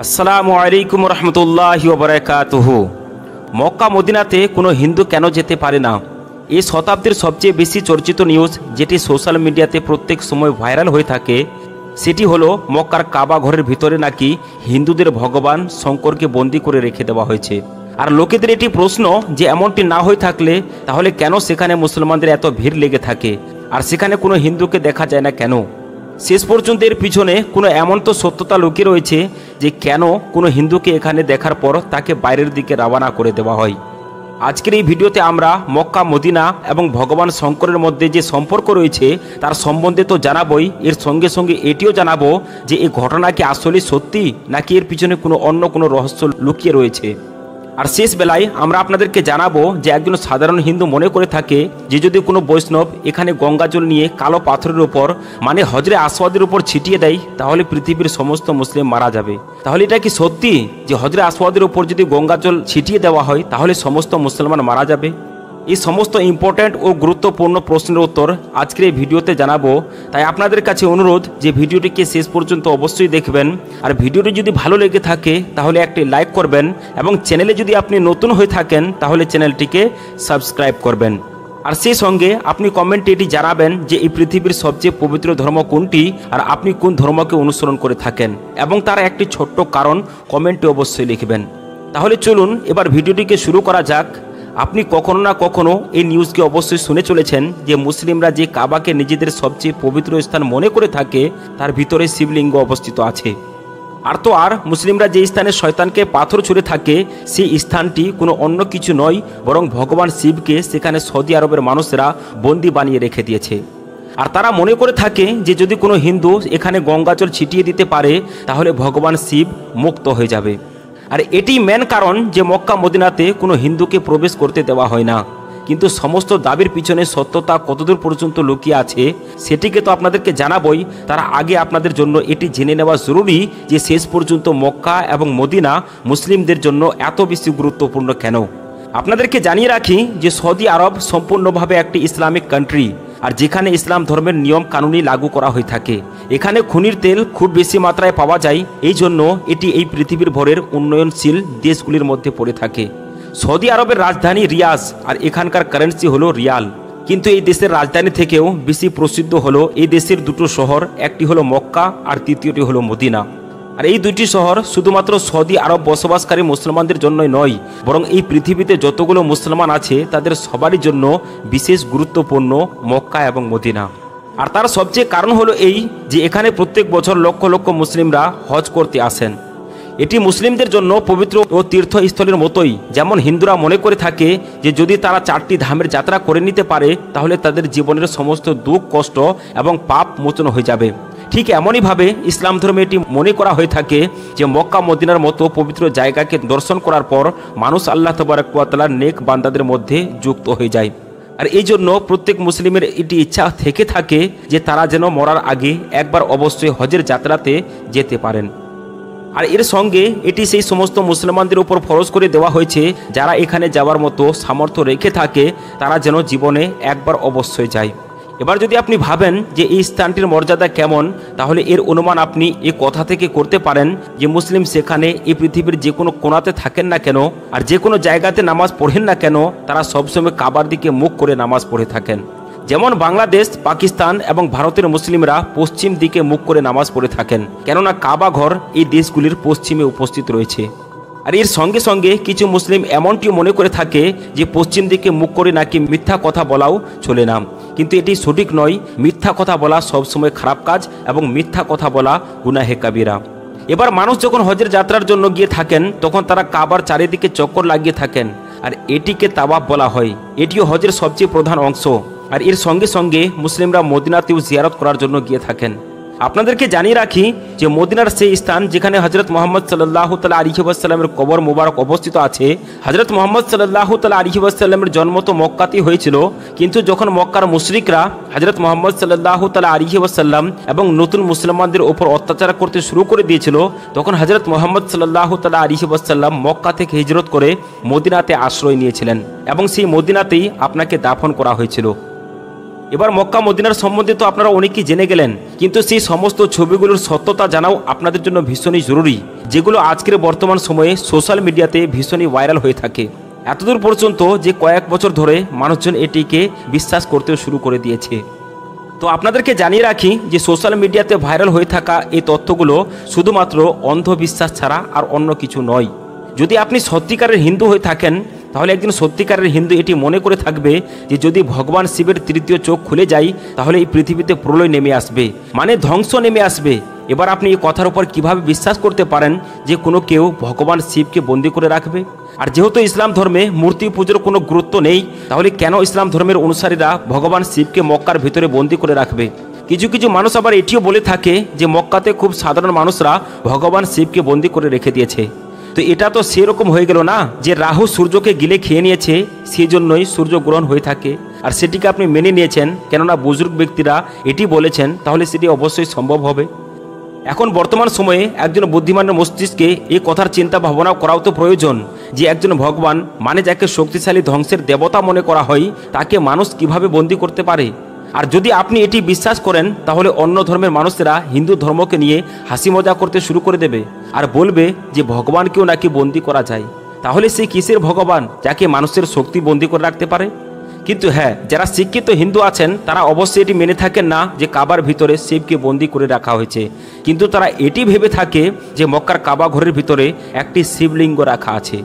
আসসালামু আলাইকুম রহমতুল্লাহি ওয়া বারাকাতুহু। মক্কা মদিনাতে কোনো হিন্দু কেন যেতে পারে না? এই শতাব্দীর সবচেয়ে বেশি চর্চিত নিউজ যেটি সোশ্যাল মিডিয়াতে প্রত্যেক সময় ভাইরাল হয়ে থাকে সেটি হলো মক্কার কাবা ঘরের ভিতরে নাকি হিন্দুদের ভগবান শঙ্করকে বন্দি করে রেখে দেওয়া হয়েছে। আর লোকেদের এটি প্রশ্ন যে এমনটি না হয়ে থাকলে তাহলে কেন সেখানে মুসলমানদের এত ভিড় লেগে থাকে আর সেখানে কোনো হিন্দুকে দেখা যায় না কেন? শেষ পর্যন্ত এর পিছনে কোনো এমন তো সত্যতা লুকিয়ে রয়েছে যে কেন কোনো হিন্দুকে এখানে দেখার পর তাকে বাইরের দিকে রওনা করে দেওয়া হয়। আজকের এই ভিডিওতে আমরা মক্কা মদিনা এবং ভগবান শঙ্করের মধ্যে যে সম্পর্ক রয়েছে তার সম্বন্ধে তো জানাবই, এর সঙ্গে সঙ্গে এটিও জানাবো যে এই ঘটনা কি আসলে সত্যি নাকি এর পিছনে কোনো অন্য কোনো রহস্য লুকিয়ে রয়েছে। আর শেষ বেলায় আমরা আপনাদেরকে জানাবো যে একজন সাধারণ হিন্দু মনে করে থাকে যে যদি কোনো বৈষ্ণব এখানে গঙ্গাজল নিয়ে কালো পাথরের উপর মানে হজরে আসওয়াদের উপর ছিটিয়ে দেয় তাহলে পৃথিবীর সমস্ত মুসলিম মারা যাবে। তাহলে এটা কি সত্যি যে হজরে আসওয়াদের উপর যদি গঙ্গাজল ছিটিয়ে দেওয়া হয় তাহলে সমস্ত মুসলমান মারা যাবে? এই সমস্ত ইম্পর্ট্যান্ট ও গুরুত্বপূর্ণ প্রশ্নের উত্তর আজকের এই ভিডিওতে জানাবো। তাই আপনাদের কাছে অনুরোধ যে ভিডিওটিকে শেষ পর্যন্ত অবশ্যই দেখবেন। আর ভিডিওটি যদি ভালো লেগে থাকে তাহলে একটি লাইক করবেন এবং চ্যানেলে যদি আপনি নতুন হয়ে থাকেন তাহলে চ্যানেলটিকে সাবস্ক্রাইব করবেন। আর সেই সঙ্গে আপনি কমেন্টে এটি জানাবেন যে এই পৃথিবীর সবচেয়ে পবিত্র ধর্ম কোনটি আর আপনি কোন ধর্মকে অনুসরণ করে থাকেন এবং তার একটি ছোট্ট কারণ কমেন্টে অবশ্যই লিখবেন। তাহলে চলুন এবার ভিডিওটিকে শুরু করা যাক। আপনি কখনো না কখনো এই নিউজকে অবশ্যই শুনে চলেছেন যে মুসলিমরা যে কাবাকে নিজেদের সবচেয়ে পবিত্র স্থান মনে করে থাকে তার ভিতরে শিবলিঙ্গ অবস্থিত আছে। আর মুসলিমরা যে স্থানে শয়তানকে পাথর ছুঁড়ে থাকে সেই স্থানটি কোনো অন্য কিছু নয় বরং ভগবান শিবকে সেখানে সৌদি আরবের মানুষেরা বন্দি বানিয়ে রেখে দিয়েছে। আর তারা মনে করে থাকে যে যদি কোনো হিন্দু এখানে গঙ্গাজল ছিটিয়ে দিতে পারে তাহলে ভগবান শিব মুক্ত হয়ে যাবে। আর এটি মেন কারণ যে মক্কা মদিনাতে কোনো হিন্দুকে প্রবেশ করতে দেওয়া হয় না। কিন্তু সমস্ত দাবির পিছনে সত্যতা কতদূর পর্যন্ত লুকিয়ে আছে সেটিকে তো আপনাদেরকে জানাবই। তার আগে আপনাদের জন্য এটি জেনে নেওয়া জরুরি যে শেষ পর্যন্ত মক্কা এবং মদিনা মুসলিমদের জন্য এত বেশি গুরুত্বপূর্ণ কেন। আপনাদেরকে জানিয়ে রাখি যে সৌদি আরব সম্পূর্ণভাবে একটি ইসলামিক কান্ট্রি আর যেখানে ইসলাম ধর্মের নিয়ম কানুনই লাগু করা হয়ে থাকে। এখানে খনির তেল খুব বেশি মাত্রায় পাওয়া যায়, এই জন্য এটি এই পৃথিবীর ভরের উন্নয়নশীল দেশগুলির মধ্যে পড়ে থাকে। সৌদি আরবের রাজধানী রিয়াজ আর এখানকার কারেন্সি হলো রিয়াল। কিন্তু এই দেশের রাজধানী থেকেও বেশি প্রসিদ্ধ হলো এই দেশের দুটো শহর, একটি হলো মক্কা আর তৃতীয়টি হলো মদিনা। আর এই দুইটি শহর শুধুমাত্র সৌদি আরব বসবাসকারী মুসলমানদের জন্যই নয় বরং এই পৃথিবীতে যতগুলো মুসলমান আছে তাদের সবারই জন্য বিশেষ গুরুত্বপূর্ণ মক্কা এবং মদিনা। আর তার সবচেয়ে কারণ হলো এই যে এখানে প্রত্যেক বছর লক্ষ লক্ষ মুসলিমরা হজ করতে আসেন। এটি মুসলিমদের জন্য পবিত্র ও তীর্থস্থলের মতোই। যেমন হিন্দুরা মনে করে থাকে যে যদি তারা 4টি ধামের যাত্রা করে নিতে পারে তাহলে তাদের জীবনের সমস্ত দুঃখ কষ্ট এবং পাপ মোচন হয়ে যাবে, ঠিক এমনইভাবে ইসলাম ধর্মে এটি মনে করা হয়ে থাকে যে মক্কা মদিনার মতো পবিত্র জায়গাকে দর্শন করার পর মানুষ আল্লাহ তাবারক ওয়া তাআলার নেক বান্দাদের মধ্যে যুক্ত হয়ে যায়। আর এই জন্য প্রত্যেক মুসলিমের এটি ইচ্ছা থেকে থাকে যে তারা যেন মরার আগে একবার অবশ্যই হজের যাত্রাতে যেতে পারেন। আর এর সঙ্গে এটি সেই সমস্ত মুসলমানদের উপর ফরজ করে দেওয়া হয়েছে যারা এখানে যাওয়ার মতো সামর্থ্য রেখে থাকে তারা যেন জীবনে একবার অবশ্যই যায়। এবার যদি আপনি ভাবেন যে এই স্থানটির মর্যাদা কেমন তাহলে এর অনুমান আপনি এই কথা থেকে করতে পারেন যে মুসলিম সেখানে এই পৃথিবীর যে কোনো কোণাতে থাকেন না কেন আর যে কোনো জায়গাতে নামাজ পড়েন না কেন তারা সবসময় কাবার দিকে মুখ করে নামাজ পড়ে থাকেন। যেমন বাংলাদেশ, পাকিস্তান এবং ভারতের মুসলিমরা পশ্চিম দিকে মুখ করে নামাজ পড়ে থাকেন, কেননা কাবা ঘর এই দেশগুলির পশ্চিমে উপস্থিত রয়েছে। আর এর সঙ্গে সঙ্গে কিছু মুসলিম এমনটিও মনে করে থাকে যে পশ্চিম দিকে মুখ করে নাকি মিথ্যা কথা বলাও চলে না, কিন্তু এটি সঠিক নয়। মিথ্যা কথা বলা সবসময় খারাপ কাজ এবং মিথ্যা কথা বলা গুনাহে কাবিরা। এবার মানুষ যখন হজের যাত্রার জন্য গিয়ে থাকেন তখন তারা কাবার চারিদিকে চক্কর লাগিয়ে থাকেন আর এটিকে তাওয়াফ বলা হয়। এটিও হজের সবচেয়ে প্রধান অংশ। আর এর সঙ্গে সঙ্গে মুসলিমরা মদিনাতেও জিয়ারত করার জন্য গিয়ে থাকেন। আপনাদেরকে জানিয়ে রাখি যে মদিনার সেই স্থান যেখানে হযরত মুহাম্মদ সাল্লাল্লাহু তাআলা আলাইহি ওয়াসাল্লামের কবর মোবারক অবস্থিত আছে। হযরত মুহাম্মদ সাল্লাল্লাহু তাআলা আলাইহি ওয়াসাল্লামের জন্ম তো মক্কাতেই হয়েছিল, কিন্তু যখন মক্কার মুশরিকরা হযরত মুহাম্মদ সাল্লাল্লাহু তাআলা আলাইহি ওয়াসাল্লাম এবং নতুন মুসলমানদের উপর অত্যাচার করতে শুরু করে দিয়েছিল তখন হযরত মুহাম্মদ সাল্লাল্লাহু তাআলা আলাইহি ওয়াসাল্লাম মক্কা থেকে হিজরত করে মদিনাতে আশ্রয় নিয়েছিলেন এবং সেই মদিনাতেই আপনাকে দাফন করা হয়েছিল। এবার মক্কা মদিনার সম্বন্ধে তো আপনারা অনেকেই জেনে গেলেন, কিন্তু সেই সমস্ত ছবিগুলোর সত্যতা জানাও আপনাদের জন্য ভীষণই জরুরি, যেগুলো আজকের বর্তমান সময়ে সোশ্যাল মিডিয়াতে ভীষণই ভাইরাল হয়ে থাকে। এতদূর পর্যন্ত যে কয়েক বছর ধরে মানুষজন এটিকে বিশ্বাস করতেও শুরু করে দিয়েছে। তো আপনাদেরকে জানিয়ে রাখি যে সোশ্যাল মিডিয়াতে ভাইরাল হয়ে থাকা এই তথ্যগুলো শুধুমাত্র অন্ধবিশ্বাস ছাড়া আর অন্য কিছু নয়। যদি আপনি সত্যিকারের হিন্দু হয়ে থাকেন, তাহলে একজন সত্যিকারের হিন্দু এটি মনে করে থাকবে যে যদি ভগবান শিবের তৃতীয় চোখ খুলে যায়, তাহলে এই পৃথিবীতে প্রলয় নেমে আসবে, মানে ধ্বংস নেমে আসবে। এবার আপনি এই কথার উপর কিভাবে বিশ্বাস করতে পারেন যে কোনো কেউ ভগবান শিবকে বন্দি করে রাখবে? আর যেহেতু ইসলাম ধর্মে মূর্তি পুজোর কোনো গুরুত্ব নেই, তাহলে কেন ইসলাম ধর্মের অনুসারীরা ভগবান শিবকে মক্কার ভিতরে বন্দি করে রাখবে? কিছু কিছু মানুষ আবার এটিও বলে থাকে যে মক্কাতে খুব সাধারণ মানুষরা ভগবান শিবকে বন্দি করে রেখে দিয়েছে। তো এটা তো সেরকম হয়ে গেল না যে রাহু সূর্যকে গিলে খেয়ে নিয়েছে, সেই জন্যই সূর্যগ্রহণ হয়ে থাকে, আর সেটিকে আপনি মেনে নিয়েছেন কেননা বুজুর্গ ব্যক্তিরা এটি বলেছেন, তাহলে সেটি অবশ্যই সম্ভব হবে। এখন বর্তমান সময়ে একজন বুদ্ধিমানের মস্তিষ্কে এই কথার চিন্তা ভাবনা করাও তো প্রয়োজন যে একজন ভগবান, মানে যাকে শক্তিশালী ধ্বংসের দেবতা মনে করা হয়, তাকে মানুষ কিভাবে বন্দি করতে পারে? আর যদি আপনি এটি বিশ্বাস করেন, তাহলে অন্য ধর্মের মানুষেরা হিন্দু ধর্মকে নিয়ে হাসি মজা করতে শুরু করে দেবে আর বলবে যে ভগবানকেও নাকি বন্দি করা যায়। তাহলে সেই কিসের ভগবান যাকে মানুষের শক্তি বন্দি করে রাখতে পারে? কিন্তু হ্যাঁ, যারা শিক্ষিত হিন্দু আছেন তারা অবশ্যই এটি মেনে থাকেন না যে কাবার ভিতরে শিবকে বন্দি করে রাখা হয়েছে, কিন্তু তারা এটি ভেবে থাকে যে মক্কার কাবা ঘরের ভিতরে একটি শিবলিঙ্গ রাখা আছে।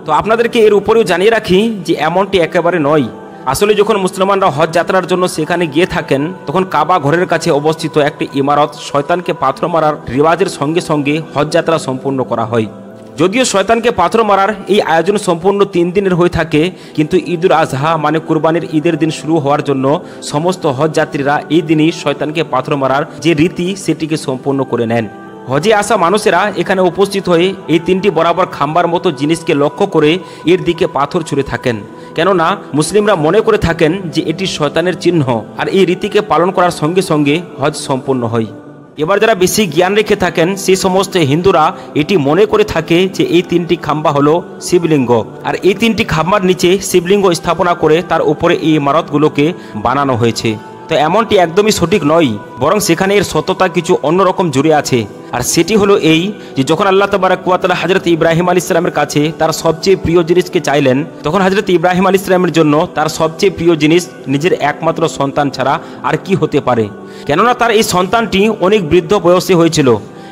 তো আপনাদেরকে এর উপরেও জানিয়ে রাখি যে এমনটি একেবারে নয়। আসলে যখন মুসলমানরা হজ যাত্রার জন্য সেখানে গিয়ে থাকেন, তখন কাবা ঘরের কাছে অবস্থিত একটি ইমারত শয়তানকে পাথর মারার রিওয়াজের সঙ্গে সঙ্গে হজ যাত্রা সম্পূর্ণ করা হয়। যদিও শয়তানকে পাথর মারার এই আয়োজন সম্পূর্ণ 3 দিনের হয়ে থাকে, কিন্তু ঈদুল আজহা মানে কুরবানির ঈদের দিন শুরু হওয়ার জন্য সমস্ত হজ যাত্রীরা এই দিনই শয়তানকে পাথর মারার যে রীতি সেটিকে সম্পূর্ণ করে নেন। হজে আসা মানুষেরা এখানে উপস্থিত হয়ে এই 3টি বরাবর খাম্বার মতো জিনিসকে লক্ষ্য করে এর দিকে পাথর ছুঁড়ে থাকেন, কেননা মুসলিমরা মনে করে থাকেন যে এটি শয়তানের চিহ্ন, আর এই রীতিকে পালন করার সঙ্গে সঙ্গে হজ সম্পূর্ণ হয়। এবার যারা বেশি জ্ঞান রেখে থাকেন সেই সমস্ত হিন্দুরা এটি মনে করে থাকে যে এই 3টি খাম্বা হলো শিবলিঙ্গ, আর এই 3টি খাম্বার নিচে শিবলিঙ্গ স্থাপনা করে তার উপরে এই ইমারতগুলোকে বানানো হয়েছে। তো এমনটি একদমই সঠিক নয়, বরং সেখানে এর সত্যতা কিছু অন্যরকম জুড়ে আছে। আর সেটি হলো এই যে যখন আল্লাহ তাবারাক ওয়া তাআলা হযরত ইব্রাহিম আলাইহিস সালামের কাছে তার সবচেয়ে প্রিয় জিনিসকে চাইলেন, তখন হযরত ইব্রাহিম আলাইহিস সালামের জন্য তার সবচেয়ে প্রিয় জিনিস নিজের একমাত্র সন্তান ছাড়া আর কি হতে পারে, কেননা তার এই সন্তানটি অনেক বৃদ্ধ বয়সে হয়েছিল।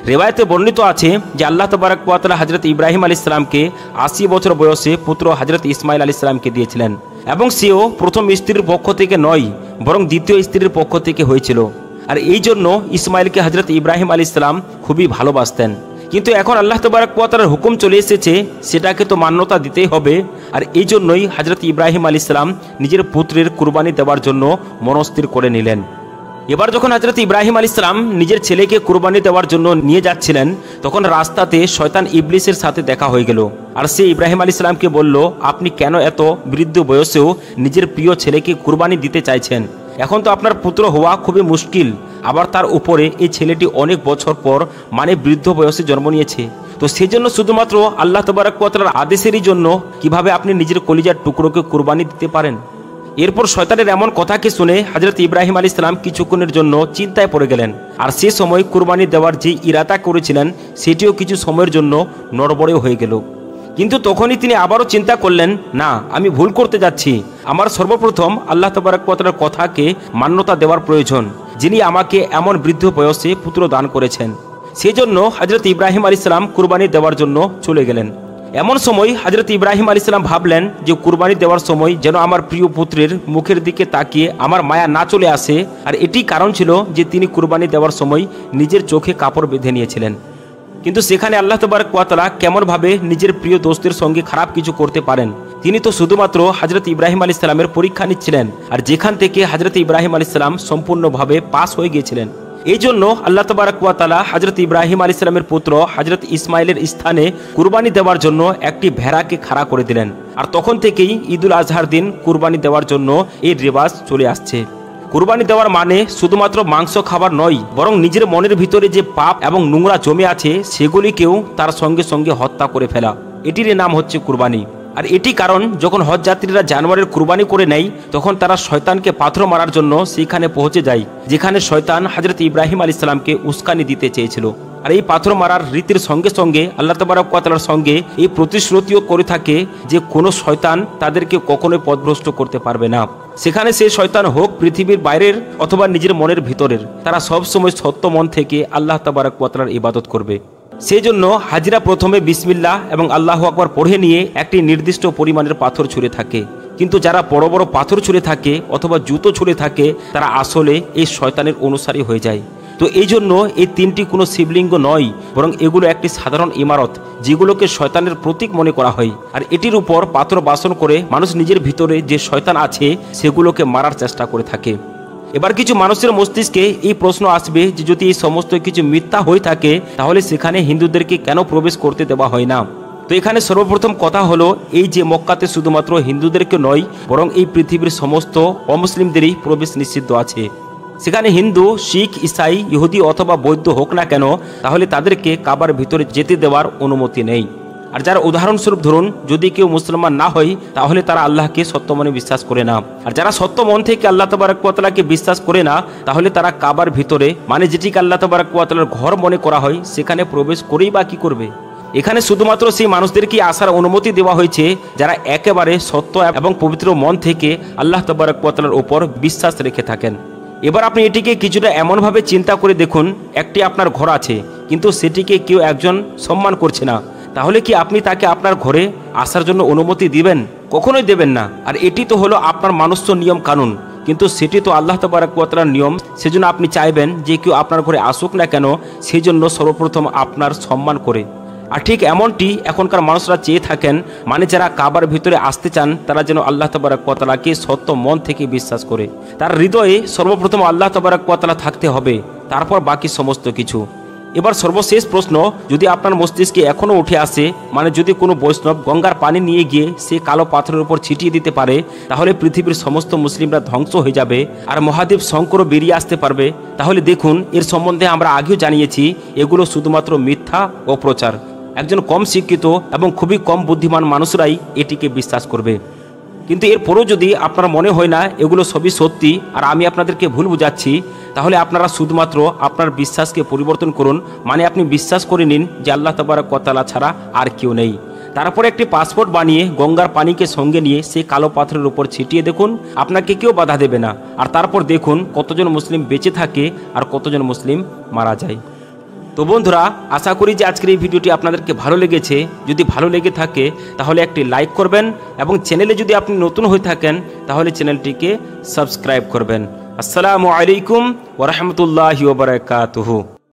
রেওয়ায়েতে বর্ণিত আছে যে আল্লাহ তাবারাক ওয়া তাআলা হযরত ইব্রাহিম আলাইহিস সালামকে 80 বছর বয়সে পুত্র হযরত ইসমাইল আলাইহিস সালামকে দিয়েছিলেন, এবং সেও প্রথম স্ত্রীর পক্ষ থেকে নয় বরং দ্বিতীয় স্ত্রীর পক্ষ থেকে হয়েছিল। আর এই জন্য ইসমাইলকে হযরত ইব্রাহিম আলাইহিস সালাম খুবই ভালোবাসতেন। কিন্তু এখন আল্লাহ তাবারাক ওয়া তাআলার হুকুম চলে এসেছে, সেটাকে তো মান্যতা দিতেই হবে। আর এই জন্যই হযরত ইব্রাহিম আলাইহিস সালাম নিজের পুত্রের কুরবানি দেওয়ার জন্য মনস্থির করে নিলেন। এবার যখন হযরত ইব্রাহিম আলাইহিস সালাম নিজের ছেলেকে কুরবানি দেওয়ার জন্য নিয়ে যাচ্ছিলেন, তখন রাস্তাতে শয়তান ইবলিসের সাথে দেখা হয়ে গেল। আর সে ইব্রাহিম আলাইহিস সালামকে বলল, আপনি কেন এত বৃদ্ধ বয়সেও নিজের প্রিয় ছেলেকে কুরবানি দিতে চাইছেন? এখন তো আপনার পুত্র হওয়া খুবই মুশকিল, আবার তার উপরে এই ছেলেটি অনেক বছর পর মানে বৃদ্ধ বয়সে জন্ম নিয়েছে। তো সেজন্য শুধুমাত্র আল্লাহ তাবারাক ওয়া তাআলার আদেশেরই জন্য কিভাবে আপনি নিজের কলিজার টুকরোকে কুরবানি দিতে পারেন? এরপর শয়তানের এমন কথাকে শুনে হযরত ইব্রাহিম আলাইহিস সালাম কিছুক্ষণের জন্য চিন্তায় পড়ে গেলেন, আর সে সময় কুরবানি দেওয়ার যে ইরাদা করেছিলেন সেটিও কিছু সময়ের জন্য নড়বড়ে হয়ে গেল। কিন্তু তখনই তিনি আবারও চিন্তা করলেন, না, আমি ভুল করতে যাচ্ছি। আমার সর্বপ্রথম আল্লাহ তাবারাক ওয়া তাআলার কথাকে মান্যতা দেওয়ার প্রয়োজন, যিনি আমাকে এমন বৃদ্ধ বয়সে পুত্র দান করেছেন। সেজন্য হযরত ইব্রাহিম আলাইহিস সালাম কুরবানি দেওয়ার জন্য চলে গেলেন। এমন সময় হযরত ইব্রাহিম আলাইহিস সালাম ভাবলেন যে কুরবানি দেওয়ার সময় যেন আমার প্রিয় পুত্রের মুখের দিকে তাকিয়ে আমার মায়া না চলে আসে। আর এটি কারণ ছিল যে তিনি কুরবানি দেওয়ার সময় নিজের চোখে কাপড় বেঁধে নিয়েছিলেন। কিন্তু সেখানে আল্লাহ তাবারাক ওয়া তাআলা কেমনভাবে নিজের প্রিয় দোস্তের সঙ্গে খারাপ কিছু করতে পারেন? তিনি তো শুধুমাত্র হযরত ইব্রাহিম আলাইহিস সালামের পরীক্ষা নিচ্ছিলেন, আর যেখান থেকে হযরত ইব্রাহিম আলাইহিস সালাম সম্পূর্ণভাবে পাস হয়ে গিয়েছিলেন। এই জন্য আল্লাহ তাবারাক ওয়া তাআলা হযরত ইব্রাহিম আলাইহিস সালামের পুত্র হযরত ইসমাইলের স্থানে কুরবানি দেওয়ার জন্য একটি ভেড়াকে খাড়া করে দিলেন। আর তখন থেকেই ঈদুল আজহার দিন কুরবানি দেওয়ার জন্য এই রিবাজ চলে আসছে। কুরবানি দেওয়ার মানে শুধুমাত্র মাংস খাবার নয়, বরং নিজের মনের ভিতরে যে পাপ এবং নোংরা জমে আছে সেগুলিকেও তার সঙ্গে সঙ্গে হত্যা করে ফেলা। এটির নাম হচ্ছে কুরবানি। আর এটি কারণ যখন হজ যাত্রীরা জানোয়ারের কুরবানি করে নেয় তখন তারা শয়তানকে পাথর মারার জন্য সেখানে পৌঁছে যায় যেখানে শয়তান হযরত ইব্রাহিম আলাইহিস সালামকে উস্কানি দিতে চেয়েছিল। আর এই পাথর মারার রীতির সঙ্গে সঙ্গে আল্লাহ তাবারক ওয়া তাআলার সঙ্গে এই প্রতিশ্রুতিও করে থাকে যে কোনো শয়তান তাদেরকে কখনোই পথভ্রষ্ট করতে পারবে না। সেখানে সে শয়তান হোক পৃথিবীর বাইরের অথবা নিজের মনের ভিতরের, তারা সব সময় সত্য মন থেকে আল্লাহ তাবারক ওয়া তাআলার ইবাদত করবে। সেই জন্য হাজিরা প্রথমে বিসমিল্লাহ এবং আল্লাহু আকবার পড়ে নিয়ে একটি নির্দিষ্ট পরিমাণের পাথর ছুঁড়ে থাকে, কিন্তু যারা বড় বড় পাথর ছুঁড়ে থাকে অথবা জুতো ছুঁড়ে থাকে তারা আসলে এই শয়তানের অনুসারী হয়ে যায়। তো এই জন্য এই তিনটি কোনো শিবলিঙ্গ নয়, বরং এগুলো একটি সাধারণ ইমারত যেগুলোকে শয়তানের প্রতীক মনে করা হয়। আর এটির উপর পাথর বাসন করে মানুষ নিজের ভিতরে যে শয়তান আছে সেগুলোকে মারার চেষ্টা করে থাকে। এবার কিছু মানুষের মস্তিষ্কে এই প্রশ্ন আসবে যে যদি এই সমস্ত কিছু মিথ্যা হয়ে থাকে তাহলে সেখানে হিন্দুদেরকে কেন প্রবেশ করতে দেওয়া হয় না। তো এখানে সর্বপ্রথম কথা হলো এই যে মক্কাতে শুধুমাত্র হিন্দুদেরকে নয় বরং এই পৃথিবীর সমস্ত অমুসলিমদেরই প্রবেশ নিষিদ্ধ আছে। সেখানে হিন্দু, শিখ, ইসাই, ইহুদি অথবা বৌদ্ধ হোক না কেন তাহলে তাদেরকে কাবার ভিতরে যেতে দেওয়ার অনুমতি নেই। আর যারা উদাহরণস্বরূপ ধরুন যদি কেউ মুসলমান না হয় তাহলে তারা আল্লাহকে সত্য মনে বিশ্বাস করে না। আর যারা সত্য মন থেকে আল্লাহ তাবারক ওয়া তাআলাকে বিশ্বাস করে না তাহলে তারা কাবার ভিতরে মানে যেটিকে আল্লাহ তাবারক ওয়া তাআলার ঘর মনে করা হয় সেখানে প্রবেশ করেই বা কি করবে। এখানে শুধুমাত্র সেই মানুষদেরকে আসার অনুমতি দেওয়া হয়েছে যারা একেবারে সত্য এবং পবিত্র মন থেকে আল্লাহ তাবারক ওয়া তাআলার উপর বিশ্বাস রেখে থাকেন। এবার আপনি এটিকে কিছুটা এমনভাবে চিন্তা করে দেখুন, একটি আপনার ঘর আছে কিন্তু সেটিকে কেউ একজন সম্মান করছে না, তাহলে কি আপনি তাকে আপনার ঘরে আসার জন্য অনুমতি দিবেন? কখনোই দেবেন না। আর এটি তো হলো আপনার মানুষ্য নিয়ম কানুন, কিন্তু সেটি তো আল্লাহ তাবারক ওয়া তাআলার নিয়ম। সেজন্য আপনি চাইবেন যে কেউ আপনার ঘরে আসুক না কেন সেই জন্য সর্বপ্রথম আপনার সম্মান করে। আর ঠিক এমনটি এখনকার মানুষরা চেয়ে থাকেন, মানে যারা কাবার ভিতরে আসতে চান তারা যেন আল্লাহ তাবারক ওয়া তাআলাকে সত্য মন থেকে বিশ্বাস করে। তার হৃদয়ে সর্বপ্রথম আল্লাহ তাবারক ওয়া তাআলা থাকতে হবে, তারপর বাকি সমস্ত কিছু। এবার সর্বশেষ প্রশ্ন, যদি আপনার মস্তিষ্কে এখনও উঠে আসে মানে যদি কোনো বৈষ্ণব গঙ্গার পানি নিয়ে গিয়ে সে কালো পাথরের উপর ছিটিয়ে দিতে পারে তাহলে পৃথিবীর সমস্ত মুসলিমরা ধ্বংস হয়ে যাবে আর মহাদেব শঙ্করও বেরিয়ে আসতে পারবে, তাহলে দেখুন এর সম্বন্ধে আমরা আগেও জানিয়েছি এগুলো শুধুমাত্র মিথ্যা ও প্রচার। একজন কম শিক্ষিত এবং খুবই কম বুদ্ধিমান মানুষরাই এটিকে বিশ্বাস করবে। কিন্তু এরপরও যদি আপনার মনে হয় না এগুলো সবই সত্যি আর আমি আপনাদেরকে ভুল বুঝাচ্ছি, তাহলে আপনারা শুধুমাত্র আপনার বিশ্বাসকে পরিবর্তন করুন, মানে আপনি বিশ্বাস করে নিন যে আল্লাহ তাবারক ওয়া তাআলা ছাড়া আর কেউ নেই। তারপরে একটি পাসপোর্ট বানিয়ে গঙ্গার পানিকে সঙ্গে নিয়ে সেই কালো পাথরের উপর ছিটিয়ে দেখুন, আপনাকে কেউ বাধা দেবে না। আর তারপর দেখুন কতজন মুসলিম বেঁচে থাকে আর কতজন মুসলিম মারা যায়। তো বন্ধুরা, আশা করি যে আজকের এই ভিডিওটি আপনাদেরকে ভালো লেগেছে। যদি ভালো লেগে থাকে তাহলে একটি লাইক করবেন এবং চ্যানেলে যদি আপনি নতুন হয়ে থাকেন তাহলে চ্যানেলটিকে সাবস্ক্রাইব করবেন। আসসালামু আলাইকুম ওয়া রাহমাতুল্লাহি ওয়া বারাকাতুহু।